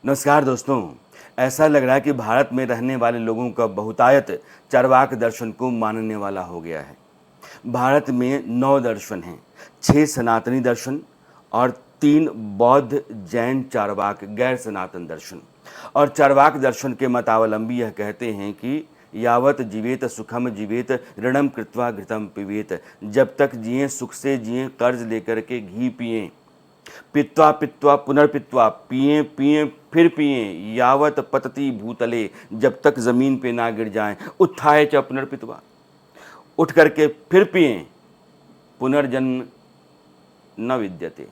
नमस्कार दोस्तों। ऐसा लग रहा है कि भारत में रहने वाले लोगों का बहुतायत चार्वाक दर्शन को मानने वाला हो गया है। भारत में 9 दर्शन हैं, 6 सनातनी दर्शन और 3 बौद्ध जैन चार्वाक गैर सनातन दर्शन। और चार्वाक दर्शन के मतावलंबी यह कहते हैं कि यावत जीवेत सुखम जीवेत ऋणम कृत्वा घृतम पिबेत, जब तक जिए सुख से जिए, कर्ज लेकर के घी पिएं, पित्वा पित्वा पुनर्पित्वा, पिए पिए फिर पिए, यावत पतति भूतले, जब तक जमीन पे ना गिर जाएं, उत्थाय च पुनर्पित्वा, उठ करके फिर पिए, पुनर्जन्म न विद्यते।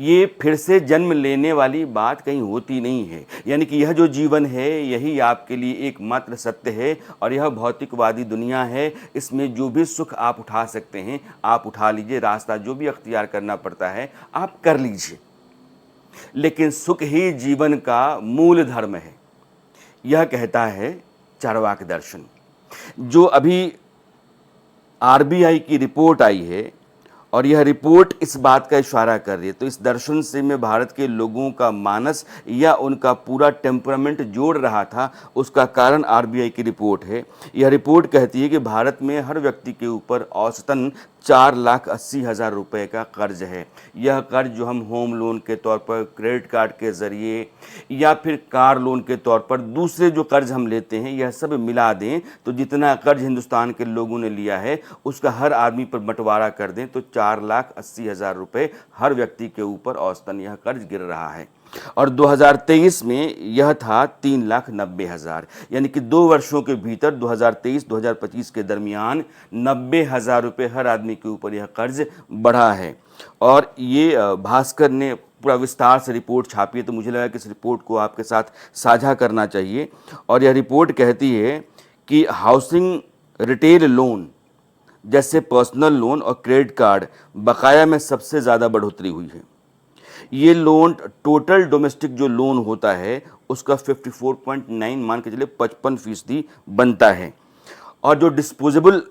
ये फिर से जन्म लेने वाली बात कहीं होती नहीं है। यानी कि यह जो जीवन है यही आपके लिए एकमात्र सत्य है और यह भौतिकवादी दुनिया है। इसमें जो भी सुख आप उठा सकते हैं आप उठा लीजिए, रास्ता जो भी अख्तियार करना पड़ता है आप कर लीजिए, लेकिन सुख ही जीवन का मूल धर्म है, यह कहता है चार्वाक दर्शन। जो अभी आरबीआई की रिपोर्ट आई है और यह रिपोर्ट इस बात का इशारा कर रही है, तो इस दर्शन से मैं भारत के लोगों का मानस या उनका पूरा टेम्परामेंट जोड़ रहा था। उसका कारण आरबीआई की रिपोर्ट है। यह रिपोर्ट कहती है कि भारत में हर व्यक्ति के ऊपर औसतन 4,80,000 रुपये का कर्ज है। यह कर्ज जो हम होम लोन के तौर पर, क्रेडिट कार्ड के ज़रिए या फिर कार लोन के तौर पर दूसरे जो कर्ज हम लेते हैं, यह सब मिला दें तो जितना कर्ज हिंदुस्तान के लोगों ने लिया है उसका हर आदमी पर बंटवारा कर दें तो 4,80,000 रुपये हर व्यक्ति के ऊपर औसतन यह कर्ज गिर रहा है। और 2023 में यह था 3,90,000, यानी कि 2 वर्षों के भीतर 2023-2025 के दरमियान 90,000 रुपये हर आदमी के ऊपर यह कर्ज बढ़ा है। और ये भास्कर ने पूरा विस्तार से रिपोर्ट छापी है, तो मुझे लगा कि इस रिपोर्ट को आपके साथ साझा करना चाहिए। और यह रिपोर्ट कहती है कि हाउसिंग रिटेल लोन जैसे पर्सनल लोन और क्रेडिट कार्ड बकाया में सबसे ज़्यादा बढ़ोतरी हुई है। ये लोन टोटल डोमेस्टिक जो लोन होता है उसका 54.9 मान के चले 55% बनता है। और जो डिस्पोजेबल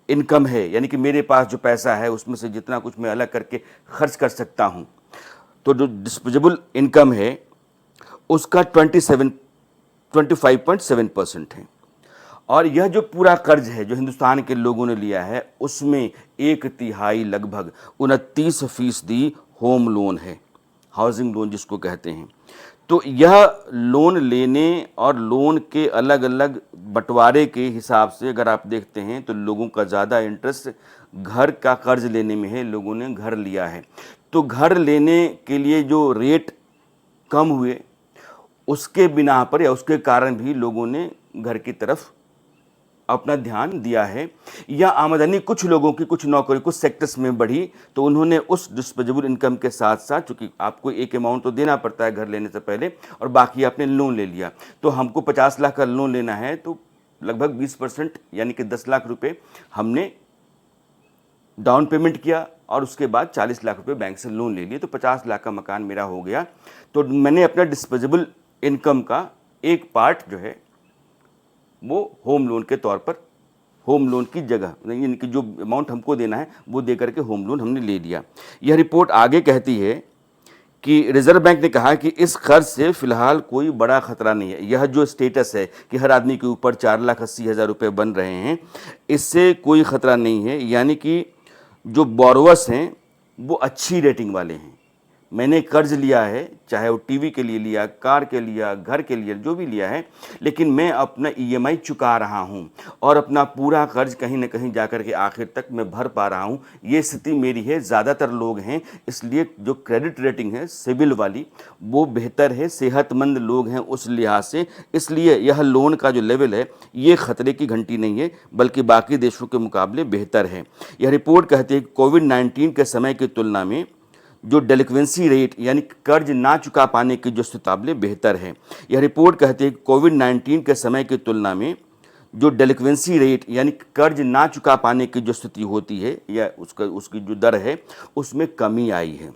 इनकम है, यानी कि मेरे पास जो पैसा है उसमें से जितना कुछ मैं अलग करके खर्च कर सकता हूँ, तो जो डिस्पोजेबल इनकम है उसका 25.7% है। और यह जो पूरा कर्ज है जो हिंदुस्तान के लोगों ने लिया है उसमें 1/3 लगभग 29% होम लोन है, हाउसिंग लोन जिसको कहते हैं। तो यह लोन लेने और लोन के अलग अलग बंटवारे के हिसाब से अगर आप देखते हैं तो लोगों का ज़्यादा इंटरेस्ट घर का कर्ज लेने में है। लोगों ने घर लिया है तो घर लेने के लिए जो रेट कम हुए उसके बिना पर या उसके कारण भी लोगों ने घर की तरफ अपना ध्यान दिया है। या आमदनी कुछ लोगों की, कुछ नौकरी, कुछ सेक्टर्स में बढ़ी तो उन्होंने उस डिस्पोजेबल इनकम के साथ साथ, चूँकि आपको एक अमाउंट तो देना पड़ता है घर लेने से पहले, और बाकी आपने लोन ले लिया। तो हमको 50 लाख का लोन लेना है तो लगभग 20% यानी कि 10 लाख रुपये हमने डाउन पेमेंट किया और उसके बाद 40 लाख रुपये बैंक से लोन ले लिए, तो 50 लाख का मकान मेरा हो गया। तो मैंने अपना डिस्पोजेबल इनकम का एक पार्ट जो है वो होम लोन के तौर पर, होम लोन की जगह, यानी कि जो अमाउंट हमको देना है वो दे करके होम लोन हमने ले लिया। यह रिपोर्ट आगे कहती है कि रिजर्व बैंक ने कहा कि इस कर्ज से फिलहाल कोई बड़ा खतरा नहीं है। यह जो स्टेटस है कि हर आदमी के ऊपर 4,80,000 रुपये बन रहे हैं, इससे कोई खतरा नहीं है। यानी कि जो बोरोवर्स हैं वो अच्छी रेटिंग वाले हैं। मैंने कर्ज लिया है, चाहे वो टीवी के लिए लिया, कार के लिया, घर के लिए, जो भी लिया है, लेकिन मैं अपना ईएमआई चुका रहा हूं और अपना पूरा कर्ज कहीं ना कहीं जाकर के आखिर तक मैं भर पा रहा हूं। ये स्थिति मेरी है। ज़्यादातर लोग हैं, इसलिए जो क्रेडिट रेटिंग है सिविल वाली वो बेहतर है, सेहतमंद लोग हैं उस लिहाज से। इसलिए यह लोन का जो लेवल है ये खतरे की घंटी नहीं है, बल्कि बाकी देशों के मुकाबले बेहतर है। यह रिपोर्ट कहती है कि कोविड-19 के समय की तुलना में जो डेलिक्वेंसी रेट यानी कर्ज ना चुका पाने की जो स्थिति बेहतर है। यह रिपोर्ट कहती है कि कोविड-19 के समय की तुलना में जो डेलिक्वेंसी रेट यानी कर्ज ना चुका पाने की जो स्थिति होती है या उसकी जो दर है उसमें कमी आई है।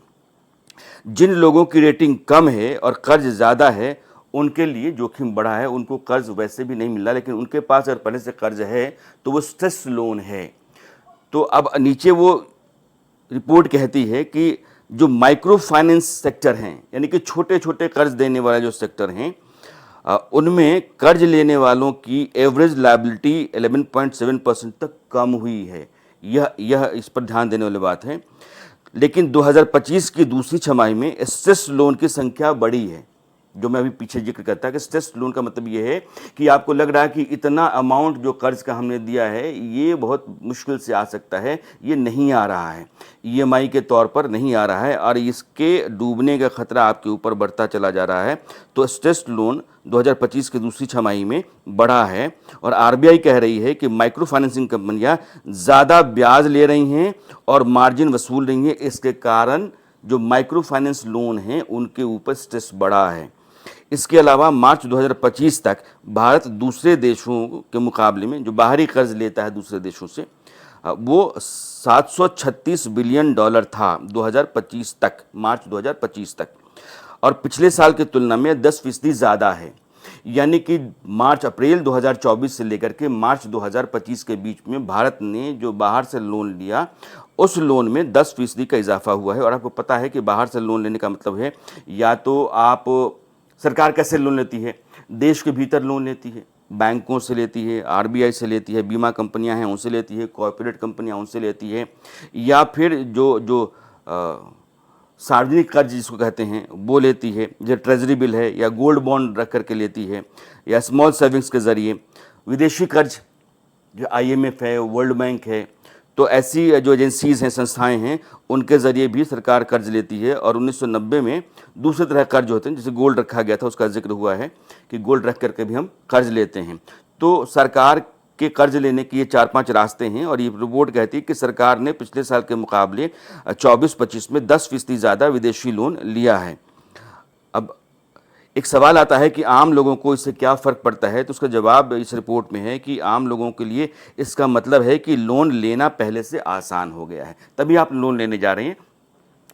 जिन लोगों की रेटिंग कम है और कर्ज ज़्यादा है उनके लिए जोखिम बढ़ा है। उनको कर्ज वैसे भी नहीं मिल रहा, लेकिन उनके पास अगर पहले से कर्ज है तो वो स्ट्रेस लोन है। तो अब नीचे वो रिपोर्ट कहती है कि जो माइक्रो फाइनेंस सेक्टर हैं, यानी कि छोटे छोटे कर्ज देने वाले जो सेक्टर हैं, उनमें कर्ज लेने वालों की एवरेज लायबिलिटी 11.7% तक कम हुई है। यह इस पर ध्यान देने वाली बात है। लेकिन 2025 की दूसरी छमाही में स्ट्रेस लोन की संख्या बढ़ी है, जो मैं अभी पीछे जिक्र करता कि स्ट्रेस लोन का मतलब ये है कि आपको लग रहा है कि इतना अमाउंट जो कर्ज का हमने दिया है ये बहुत मुश्किल से आ सकता है, ये नहीं आ रहा है, ईएमआई के तौर पर नहीं आ रहा है और इसके डूबने का खतरा आपके ऊपर बढ़ता चला जा रहा है। तो स्ट्रेस लोन 2025 की दूसरी छमाही में बढ़ा है और आरबीआई कह रही है कि माइक्रो फाइनेंसिंग कंपनियां ज़्यादा ब्याज ले रही हैं और मार्जिन वसूल रही हैं। इसके कारण जो माइक्रो फाइनेंस लोन हैं उनके ऊपर स्ट्रेस बढ़ा है। इसके अलावा मार्च 2025 तक भारत दूसरे देशों के मुकाबले में जो बाहरी कर्ज लेता है दूसरे देशों से, वो 736 बिलियन डॉलर था 2025 तक, मार्च 2025 तक, और पिछले साल की तुलना में 10% ज़्यादा है। यानी कि मार्च अप्रैल 2024 से लेकर के मार्च 2025 के बीच में भारत ने जो बाहर से लोन लिया उस लोन में 10% का इजाफा हुआ है। और आपको पता है कि बाहर से लोन लेने का मतलब है या तो आप, सरकार कैसे लोन लेती है, देश के भीतर लोन लेती है, बैंकों से लेती है, आरबीआई से लेती है, बीमा कंपनियां हैं उनसे लेती है, कॉर्पोरेट कंपनियां उनसे लेती है, या फिर जो सार्वजनिक कर्ज जिसको कहते हैं वो लेती है, जो ट्रेजरी बिल है या गोल्ड बॉन्ड रख करके लेती है, या स्मॉल सेविंग्स के ज़रिए। विदेशी कर्ज जो आईएमएफ है, वर्ल्ड बैंक है, तो ऐसी जो एजेंसीज़ हैं, संस्थाएं हैं, उनके ज़रिए भी सरकार कर्ज लेती है। और 1990 में दूसरे तरह कर्ज होते हैं, जैसे गोल्ड रखा गया था, उसका जिक्र हुआ है कि गोल्ड रख करके भी हम कर्ज लेते हैं। तो सरकार के कर्ज लेने के ये 4-5 रास्ते हैं और ये रिपोर्ट कहती है कि सरकार ने पिछले साल के मुकाबले 24-25 में 10% ज़्यादा विदेशी लोन लिया है। अब एक सवाल आता है कि आम लोगों को इससे क्या फ़र्क पड़ता है, तो उसका जवाब इस रिपोर्ट में है कि आम लोगों के लिए इसका मतलब है कि लोन लेना पहले से आसान हो गया है। तभी आप लोन लेने जा रहे हैं,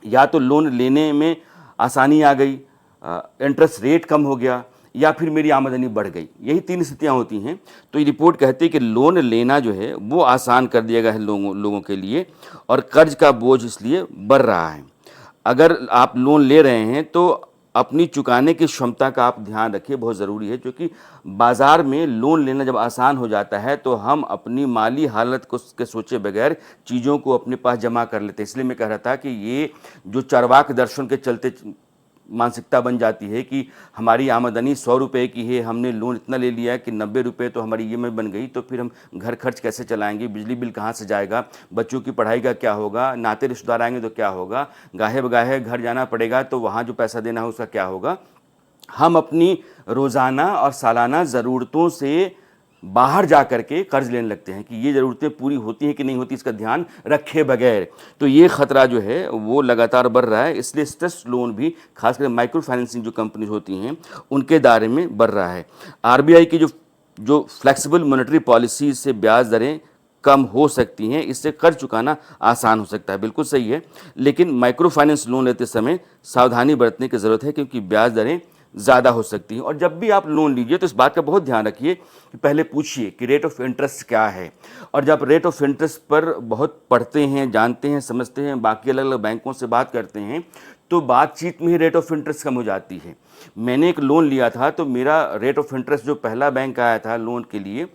या तो लोन लेने में आसानी आ गई, इंटरेस्ट रेट कम हो गया, या फिर मेरी आमदनी बढ़ गई। यही 3 स्थितियाँ होती हैं। तो ये रिपोर्ट कहती है कि लोन लेना जो है वो आसान कर दिया गया है लोगों के लिए, और कर्ज का बोझ इसलिए बढ़ रहा है। अगर आप लोन ले रहे हैं तो अपनी चुकाने की क्षमता का आप ध्यान रखिए, बहुत ज़रूरी है, क्योंकि बाज़ार में लोन लेना जब आसान हो जाता है तो हम अपनी माली हालत को के सोचे बगैर चीज़ों को अपने पास जमा कर लेते हैं। इसलिए मैं कह रहा था कि ये जो चार्वाक दर्शन के चलते मानसिकता बन जाती है कि हमारी आमदनी 100 रुपये की है, हमने लोन इतना ले लिया कि 90 रुपये तो हमारी ईएमआई बन गई, तो फिर हम घर खर्च कैसे चलाएंगे, बिजली बिल कहाँ से जाएगा, बच्चों की पढ़ाई का क्या होगा, नाते रिश्तेदार आएंगे तो क्या होगा, गाहे बगाहे घर जाना पड़ेगा तो वहाँ जो पैसा देना है उसका क्या होगा। हम अपनी रोज़ाना और सालाना ज़रूरतों से बाहर जा कर के कर्ज लेने लगते हैं कि ये ज़रूरतें पूरी होती हैं कि नहीं होती, इसका ध्यान रखे बगैर। तो ये ख़तरा जो है वो लगातार बढ़ रहा है। इसलिए स्ट्रेस लोन भी खासकर माइक्रो फाइनेंसिंग जो कंपनीज होती हैं उनके दायरे में बढ़ रहा है। आरबीआई की जो फ्लेक्सिबल मॉनेटरी पॉलिसी से ब्याज दरें कम हो सकती हैं, इससे कर्ज चुकाना आसान हो सकता है, बिल्कुल सही है। लेकिन माइक्रो फाइनेंस लोन लेते समय सावधानी बरतने की ज़रूरत है, क्योंकि ब्याज दरें ज़्यादा हो सकती हैं। और जब भी आप लोन लीजिए तो इस बात का बहुत ध्यान रखिए कि पहले पूछिए कि रेट ऑफ इंटरेस्ट क्या है। और जब रेट ऑफ इंटरेस्ट पर बहुत पढ़ते हैं, जानते हैं, समझते हैं, बाकी अलग अलग बैंकों से बात करते हैं, तो बातचीत में ही रेट ऑफ इंटरेस्ट कम हो जाती है। मैंने एक लोन लिया था तो मेरा रेट ऑफ इंटरेस्ट जो पहला बैंक आया था लोन के लिए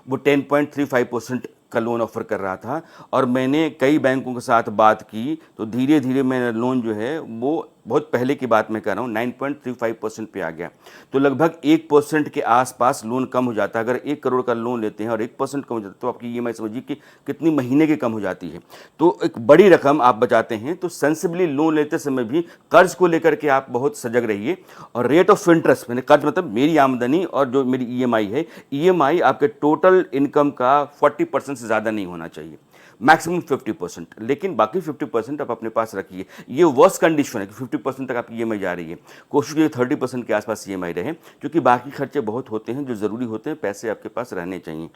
वो 10.35% का लोन ऑफ़र कर रहा था, और मैंने कई बैंकों के साथ बात की तो धीरे धीरे मेरा लोन जो है वो, बहुत पहले की बात मैं कर रहा हूँ, 9.35% पे आ गया। तो लगभग 1% के आसपास लोन कम हो जाता है। अगर 1 करोड़ का लोन लेते हैं और 1% कम हो जाता है तो आपकी ईएमआई समझिए कि कितनी महीने की कम हो जाती है। तो एक बड़ी रकम आप बचाते हैं। तो सेंसिबली लोन लेते समय भी कर्ज को लेकर के आप बहुत सजग रहिए। और रेट ऑफ इंटरेस्ट, मैंने कर्ज मतलब मेरी आमदनी और जो मेरी ईएमआई है, ईएमआई आपके टोटल इनकम का 40% से ज़्यादा नहीं होना चाहिए, मैक्सिमम 50%। लेकिन बाकी 50% आप अपने पास रखिए। ये वर्स्ट कंडीशन है कि 50% तक आपकी ईएमआई जा रही है। कोशिश कीजिए 30% के आसपास ईएमआई रहे, क्योंकि बाकी खर्चे बहुत होते हैं जो ज़रूरी होते हैं, पैसे आपके पास रहने चाहिए।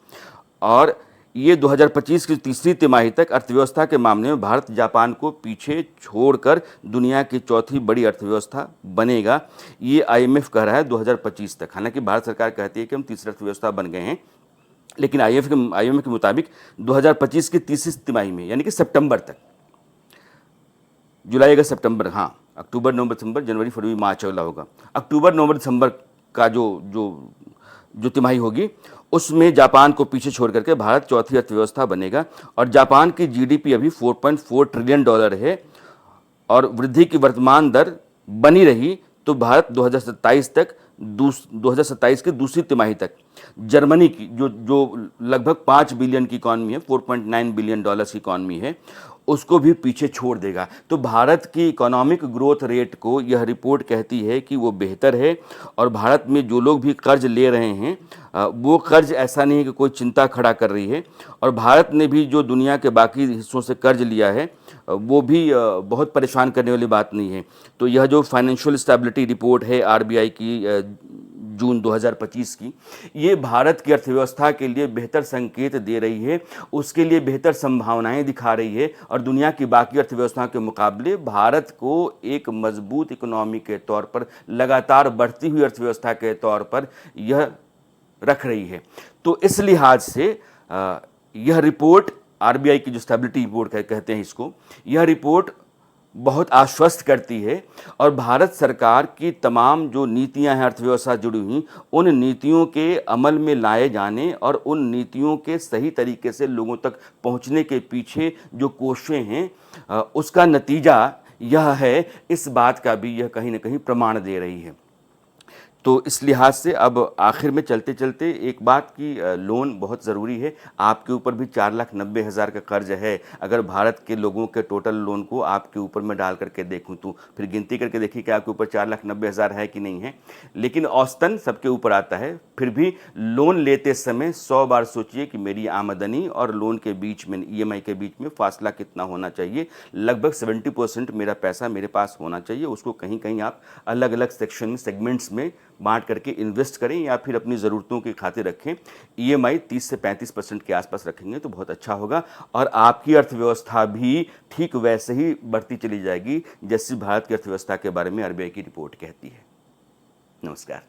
और ये 2025 की तीसरी तिमाही तक अर्थव्यवस्था के मामले में भारत जापान को पीछे छोड़कर दुनिया की चौथी बड़ी अर्थव्यवस्था बनेगा, ये आईएमएफ कह रहा है 2025 तक। हालांकि भारत सरकार कहती है कि हम तीसरी अर्थव्यवस्था बन गए हैं, लेकिन आईएमएफ के मुताबिक 2025 की तीसरी तिमाही में, यानी कि सितंबर तक, जुलाई अगस्त सितंबर, हाँ, अक्टूबर नवंबर दिसंबर जनवरी फरवरी मार्च अगला होगा। अक्टूबर नवंबर दिसंबर का जो तिमाही होगी उसमें जापान को पीछे छोड़ करके भारत चौथी अर्थव्यवस्था बनेगा। और जापान की जीडीपी अभी $4.4 ट्रिलियन है और वृद्धि की वर्तमान दर बनी रही तो भारत 2027 तक 2027 की दूसरी तिमाही तक जर्मनी की जो लगभग 5 बिलियन की इकॉनमी है, $4.9 बिलियन की इकॉनमी है, उसको भी पीछे छोड़ देगा। तो भारत की इकोनॉमिक ग्रोथ रेट को यह रिपोर्ट कहती है कि वो बेहतर है। और भारत में जो लोग भी कर्ज ले रहे हैं वो कर्ज ऐसा नहीं है कि कोई चिंता खड़ा कर रही है। और भारत ने भी जो दुनिया के बाकी हिस्सों से कर्ज लिया है वो भी बहुत परेशान करने वाली बात नहीं है। तो यह जो फाइनेंशियल स्टेबिलिटी रिपोर्ट है आरबीआई की जून 2025 की, ये भारत की अर्थव्यवस्था के लिए बेहतर संकेत दे रही है, उसके लिए बेहतर संभावनाएं दिखा रही है। और दुनिया की बाकी अर्थव्यवस्थाओं के मुकाबले भारत को एक मजबूत इकोनॉमी के तौर पर, लगातार बढ़ती हुई अर्थव्यवस्था के तौर पर यह रख रही है। तो इस लिहाज से यह रिपोर्ट, आरबीआई की जो स्टेबिलिटी रिपोर्ट कहते हैं इसको, यह रिपोर्ट बहुत आश्वस्त करती है। और भारत सरकार की तमाम जो नीतियां हैं अर्थव्यवस्था जुड़ी हुई, उन नीतियों के अमल में लाए जाने और उन नीतियों के सही तरीके से लोगों तक पहुंचने के पीछे जो कोशिशें हैं उसका नतीजा यह है, इस बात का भी यह कहीं ना कहीं प्रमाण दे रही है। तो इस लिहाज से अब आखिर में चलते चलते एक बात की लोन बहुत ज़रूरी है। आपके ऊपर भी 4,90,000 का कर्ज है। अगर भारत के लोगों के टोटल लोन को आपके ऊपर मैं डाल करके देखूं तो फिर गिनती करके देखिए कि आपके ऊपर 4,90,000 है कि नहीं है। लेकिन औसतन सबके ऊपर आता है। फिर भी लोन लेते समय 100 बार सोचिए कि मेरी आमदनी और लोन के बीच में, ईएमआई के बीच में फासला कितना होना चाहिए। लगभग 70% मेरा पैसा मेरे पास होना चाहिए। उसको कहीं कहीं आप अलग अलग सेक्शन में, सेगमेंट्स में बांट करके इन्वेस्ट करें या फिर अपनी ज़रूरतों के खातिर रखें। ईएमआई 30 से 35% के आसपास रखेंगे तो बहुत अच्छा होगा। और आपकी अर्थव्यवस्था भी ठीक वैसे ही बढ़ती चली जाएगी जैसे भारत की अर्थव्यवस्था के बारे में आरबीआई की रिपोर्ट कहती है। नमस्कार।